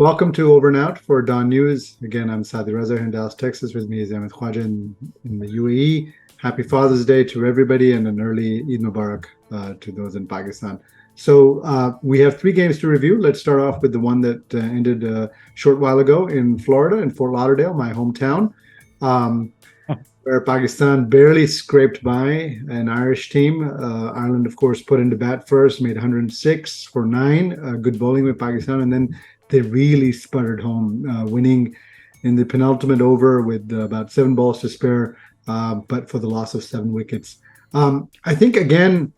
Welcome to Over and Out for DawnNews. Again, I'm Sadi Reza here in Dallas, Texas. With me is Ahmed Khwaja in the UAE. Happy Father's Day to everybody and an early Eid Mubarak to those in Pakistan. So we have three games to review. Let's start off with the one that ended a short while ago in Florida, in Fort Lauderdale, my hometown, where Pakistan barely scraped by an Irish team. Ireland, of course, put into bat first, made 106 for 9. Good bowling with Pakistan, and then they really sputtered home, winning in the penultimate over with about 7 balls to spare, but for the loss of 7 wickets. I think, again,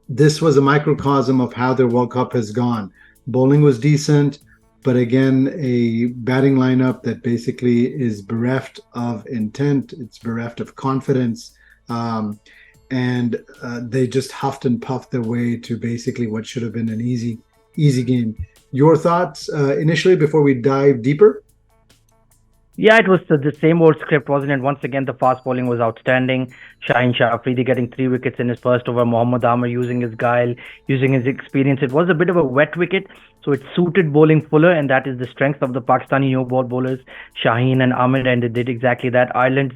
this was a microcosm of how their World Cup has gone. Bowling was decent, but again, a batting lineup that basically is bereft of intent. It's bereft of confidence. And they just huffed and puffed their way to basically what should have been an easy game. Your thoughts initially before we dive deeper? Yeah, it was the same old script, wasn't it? Once again, the fast bowling was outstanding. Shaheen Shah Afridi getting 3 wickets in his first over. Mohammad Amar using his guile, using his experience. It was a bit of a wet wicket, so it suited bowling fuller, and that is the strength of the Pakistani no-ball bowlers, Shaheen and Amir, and they did exactly that. Ireland's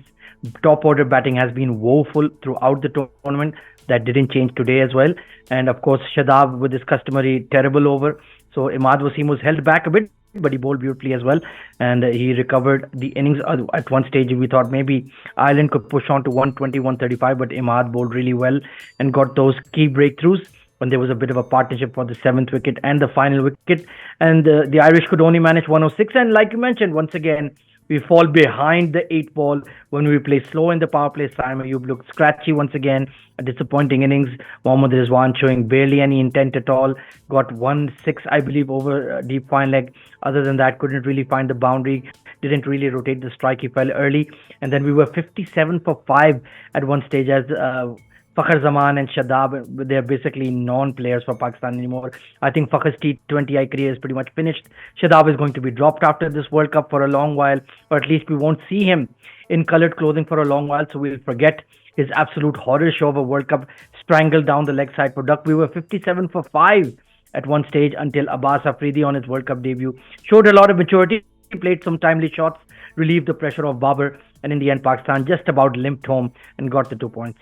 top order batting has been woeful throughout the tournament. That didn't change today as well. And of course, Shadab with his customary terrible over. So Imad Wasim was held back a bit, but he bowled beautifully as well, and he recovered the innings. At one stage we thought maybe Ireland could push on to 120, 135, but Imad bowled really well and got those key breakthroughs when there was a bit of a partnership for the 7th wicket and the final wicket, and the Irish could only manage 106. And like you mentioned, once again we fall behind the 8 ball when we play slow in the power play. Saim Ayub looked scratchy once again. A disappointing innings. Mohammad Rizwan showing barely any intent at all. Got 1-6, I believe, over deep fine leg. Other than that, couldn't really find the boundary. Didn't really rotate the strike. He fell early. And then we were 57 for 5 at one stage as Fakhr Zaman and Shadab, they're basically non-players for Pakistan anymore. I think Fakhr's T20 career is pretty much finished. Shadab is going to be dropped after this World Cup for a long while, or at least we won't see him in coloured clothing for a long while, so we'll forget his absolute horror show of a World Cup strangled down the leg side product. We were 57 for 5 at one stage until Abbas Afridi on his World Cup debut showed a lot of maturity. He played some timely shots, relieved the pressure of Babar, and in the end Pakistan just about limped home and got the 2 points.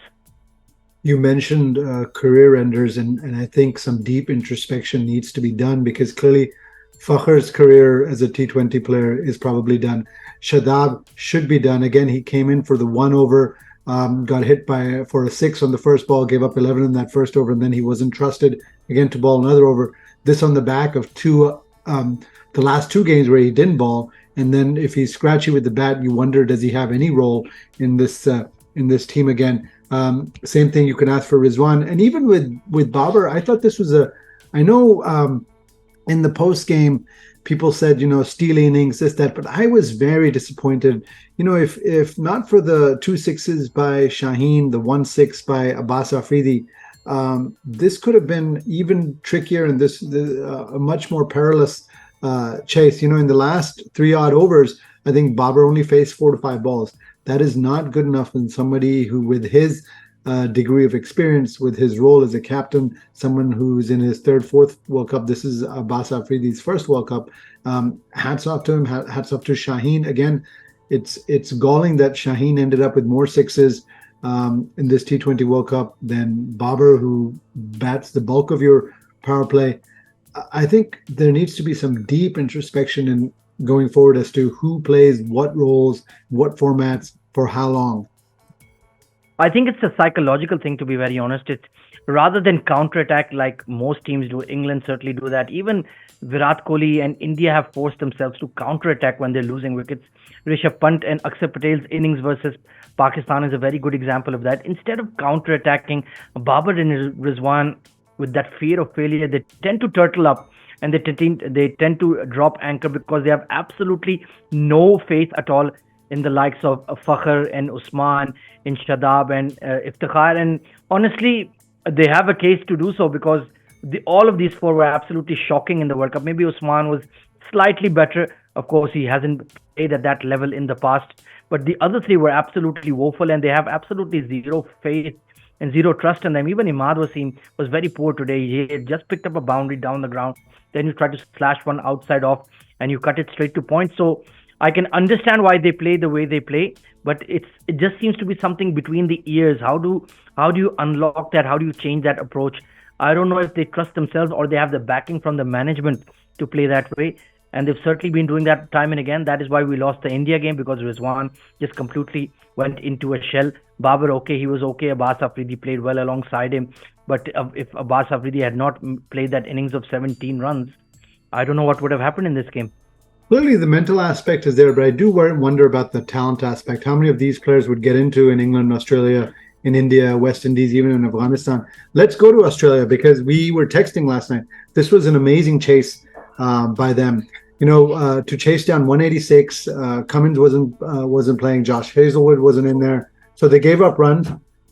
You mentioned career enders, and I think some deep introspection needs to be done because clearly Fakhr's career as a T20 player is probably done. Shadab should be done. Again, he came in for the 1 over, got hit for a 6 on the first ball, gave up 11 in that first over, and then he wasn't trusted again to bowl another over. This on the back of the last 2 games where he didn't bowl, and then if he's scratchy with the bat, you wonder, does he have any role in this team again? Same thing you can ask for Rizwan, and even with Babar, I thought this was I know in the post game people said steal innings, this that, but I was very disappointed. If not for the 2 sixes by Shaheen, the 1-6 by Abbas Afridi, this could have been even trickier and a much more perilous chase. In the last 3 odd overs, I think Babar only faced 4 to 5 balls. That is not good enough in somebody who, with his degree of experience, with his role as a captain, someone who's in his 3rd, 4th World Cup. This is Abbas Afridi's 1st World Cup. Hats off to him. Hats off to Shaheen. Again, it's galling that Shaheen ended up with more 6s in this T20 World Cup than Babar, who bats the bulk of your power play. I think there needs to be some deep introspection in going forward as to who plays what roles, what formats, for how long. I think it's a psychological thing, to be very honest. It's rather than counterattack like most teams do. England certainly do that. Even Virat Kohli and India have forced themselves to counterattack when they're losing wickets. Rishabh Pant and Akshar Patel's innings versus Pakistan is a very good example of that. Instead of counterattacking, Babar and Rizwan, with that fear of failure, they tend to turtle up and they tend to drop anchor because they have absolutely no faith at all in the likes of Fakhr and Usman, in Shadab and Iftikhar. And honestly, they have a case to do so because all of these 4 were absolutely shocking in the World Cup. Maybe Usman was slightly better. Of course, he hasn't played at that level in the past. But the other 3 were absolutely woeful, and they have absolutely zero faith and zero trust in them. Even Imad Wasim was very poor today. He had just picked up a boundary down the ground. Then he tried to slash one outside off, and you cut it straight to points. So I can understand why they play the way they play, but it just seems to be something between the ears. How do you unlock that? How do you change that approach? I don't know if they trust themselves or they have the backing from the management to play that way. And they've certainly been doing that time and again. That is why we lost the India game, because Rizwan just completely went into a shell. Babar, okay, he was okay. Abbas Afridi played well alongside him. But if Abbas Afridi had not played that innings of 17 runs, I don't know what would have happened in this game. Clearly, the mental aspect is there, but I do wonder about the talent aspect. How many of these players would get into in England, Australia, in India, West Indies, even in Afghanistan? Let's go to Australia, because we were texting last night. This was an amazing chase by them. To chase down 186. Cummins wasn't playing. Josh Hazlewood wasn't in there, so they gave up runs.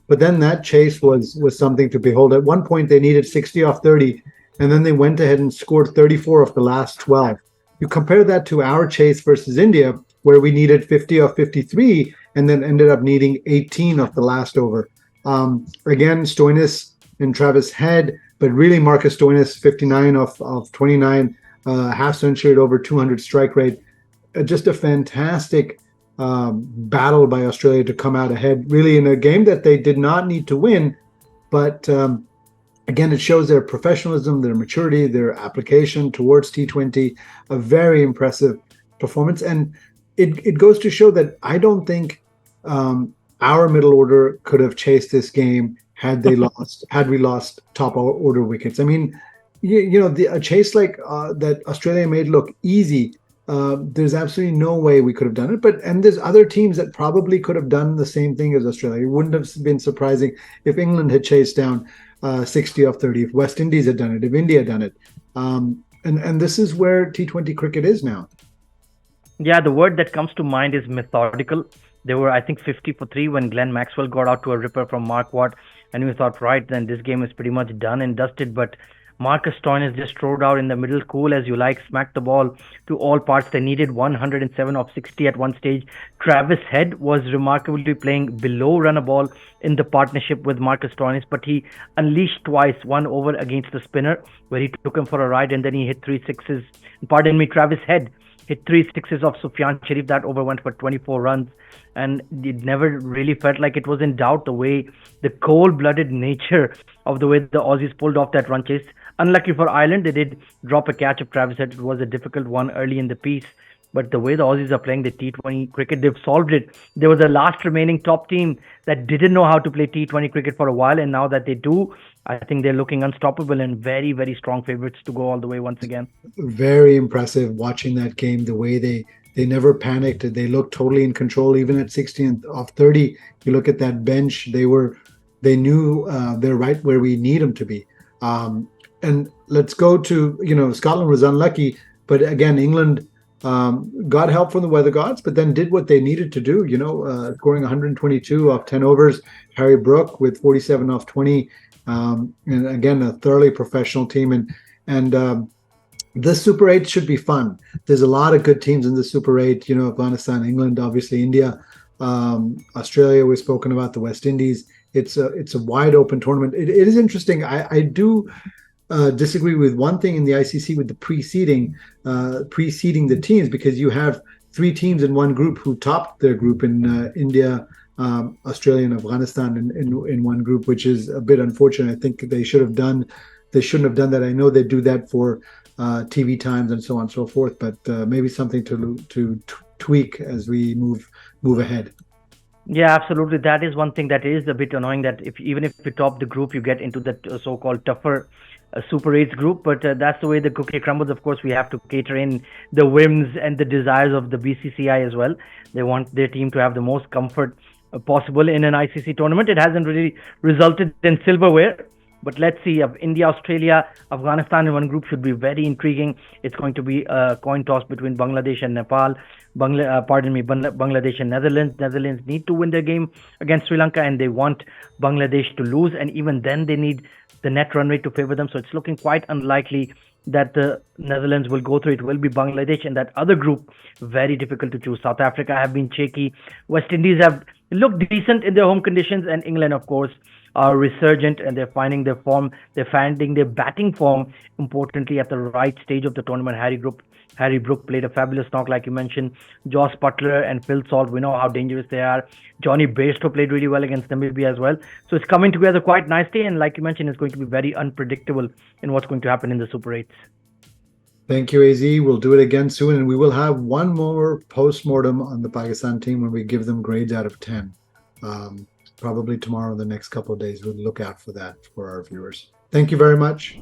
But then that chase was something to behold. At one point, they needed 60 off 30, and then they went ahead and scored 34 off the last 12. You compare that to our chase versus India, where we needed 50 off 53 and then ended up needing 18 off the last over. Again, Stoinis and Travis Head, but really Marcus Stoinis, 59 of 29, half century at over 200 strike rate. Just a fantastic battle by Australia to come out ahead, really in a game that they did not need to win. But again, it shows their professionalism, their maturity, their application towards T20, a very impressive performance. And it goes to show that I don't think our middle order could have chased this game had we lost top order wickets. I mean, a chase like that Australia made look easy. There's absolutely no way we could have done it. And there's other teams that probably could have done the same thing as Australia. It wouldn't have been surprising if England had chased down 60 off 30, if West Indies had done it, if India had done it. And this is where T20 cricket is now. Yeah, the word that comes to mind is methodical. They were, I think, 50 for 3 when Glenn Maxwell got out to a ripper from Mark Watt. And we thought, right, then this game is pretty much done and dusted. But Marcus Stoinis just strode out in the middle, cool as you like, smacked the ball to all parts. They needed 107 off 60 at one stage. Travis Head was remarkably playing below run a ball in the partnership with Marcus Stoinis, but he unleashed twice, one over against the spinner where he took him for a ride and then he hit 3 sixes. Pardon me, Travis Head hit 3 sixes off Sufyan Sharif. That over went for 24 runs. And it never really felt like it was in doubt, the way, the cold-blooded nature of the way the Aussies pulled off that run chase. Unlucky for Ireland, they did drop a catch of Travis Head. It was a difficult one early in the piece. But the way the Aussies are playing the T20 cricket, they've solved it. There was a last remaining top team that didn't know how to play T20 cricket for a while. And now that they do, I think they're looking unstoppable and very, very strong favorites to go all the way once again. Very impressive watching that game, the way they never panicked. They looked totally in control, even at 60 off 30. You look at that bench, they knew they're right where we need them to be. And let's go to, Scotland was unlucky, but again, England got help from the weather gods, but then did what they needed to do, scoring 122 off 10 overs. Harry Brook with 47 off 20. And again, a thoroughly professional team. And this Super 8 should be fun. There's a lot of good teams in the Super 8, Afghanistan, England, obviously India, Australia, we've spoken about, the West Indies. It's a wide open tournament. It is interesting. I do disagree with one thing in the ICC with the preceding the teams, because you have 3 teams in one group who topped their group in India, Australia, and Afghanistan in one group, which is a bit unfortunate. I think they shouldn't have done that. I know they do that for TV times and so on and so forth, but maybe something to tweak as we move ahead. Yeah, absolutely. That is one thing that is a bit annoying, that even if you top the group, you get into that so-called tougher Super 8s group. But that's the way the cookie crumbles. Of course, we have to cater in the whims and the desires of the BCCI as well. They want their team to have the most comfort possible in an ICC tournament. It hasn't really resulted in silverware. But let's see, India, Australia, Afghanistan in one group should be very intriguing. It's going to be a coin toss between Bangladesh and Nepal. Bangladesh and Netherlands. Netherlands need to win their game against Sri Lanka, and they want Bangladesh to lose. And even then, they need the net run rate to favor them. So it's looking quite unlikely that the Netherlands will go through. It will be Bangladesh, and that other group, very difficult to choose. South Africa have been shaky. West Indies have looked decent in their home conditions, and England, of course, are resurgent and they're finding their form. They're finding their batting form, importantly, at the right stage of the tournament. Harry Brook played a fabulous knock, like you mentioned. Joss Butler and Phil Salt, we know how dangerous they are. Johnny Bairstow played really well against Namibia as well. So it's coming together quite nicely, and like you mentioned, it's going to be very unpredictable in what's going to happen in the Super 8s. Thank you, AZ. We'll do it again soon, and we will have one more post-mortem on the Pakistan team when we give them grades out of 10. Probably tomorrow, the next couple of days. We'll look out for that for our viewers. Thank you very much.